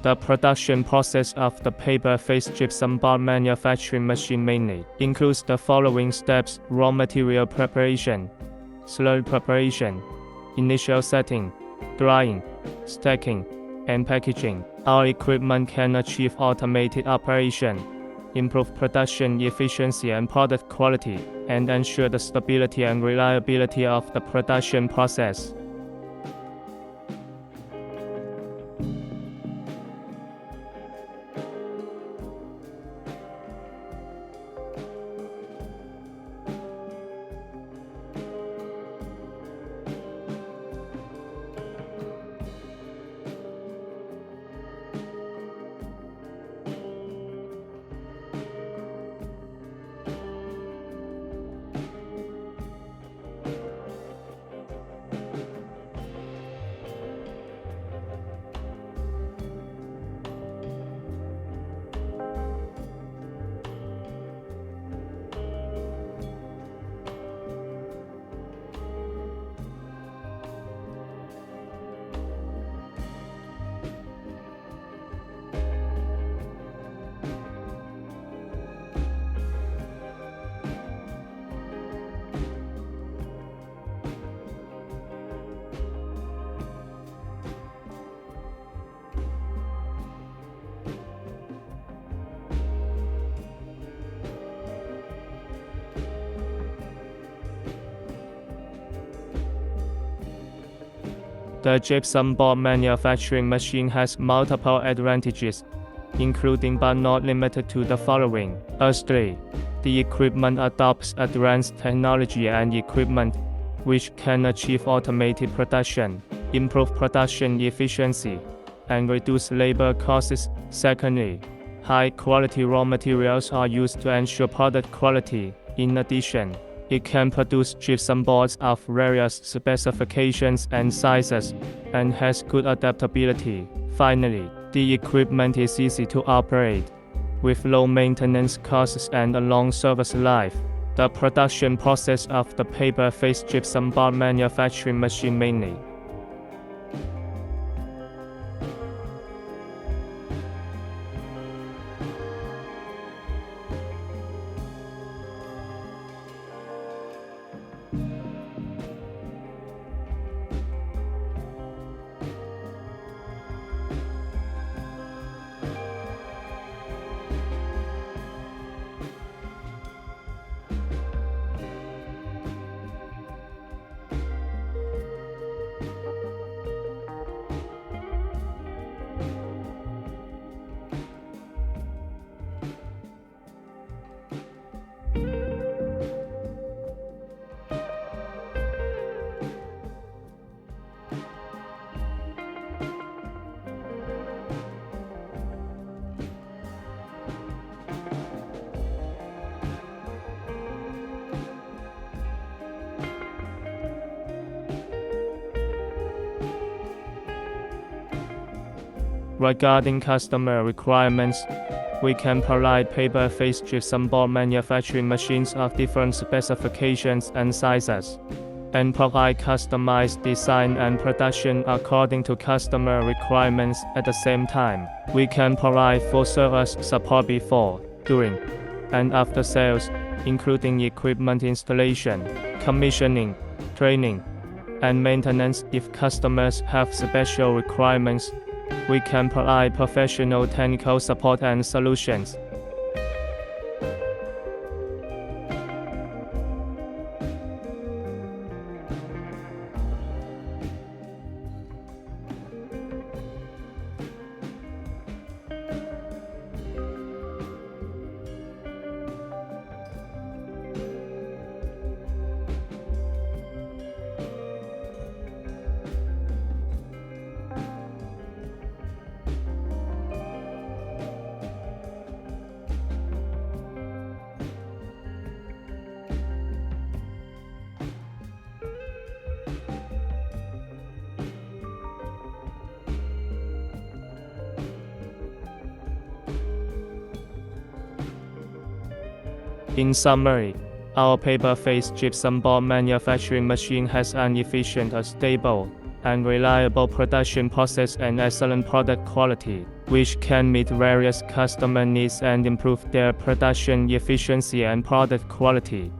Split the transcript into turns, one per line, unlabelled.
The production process of the paper-faced gypsum board manufacturing machine mainly includes the following steps: raw material preparation, slurry preparation, initial setting, drying, stacking, and packaging. Our equipment can achieve automated operation, improve production efficiency and product quality, and ensure the stability and reliability of the production process. The gypsum board manufacturing machine has multiple advantages, including but not limited to the following. Firstly, the equipment adopts advanced technology and equipment, which can achieve automated production, improve production efficiency, and reduce labor costs. Secondly, high-quality raw materials are used to ensure product quality. In addition, it can produce gypsum boards of various specifications and sizes, and has good adaptability. Finally, the equipment is easy to operate, with low maintenance costs and a long service life. The production process of the paper-faced gypsum board manufacturing machine mainly Regarding customer requirements, we can provide paper-faced gypsum board manufacturing machines of different specifications and sizes, and provide customized design and production according to customer requirements. At the same time, we can provide full-service support before, during, and after sales, including equipment installation, commissioning, training, and maintenance. If customers have special requirements, we can provide professional technical support and solutions. In summary, our paper-faced gypsum board manufacturing machine has an efficient, stable, and reliable production process and excellent product quality, which can meet various customer needs and improve their production efficiency and product quality.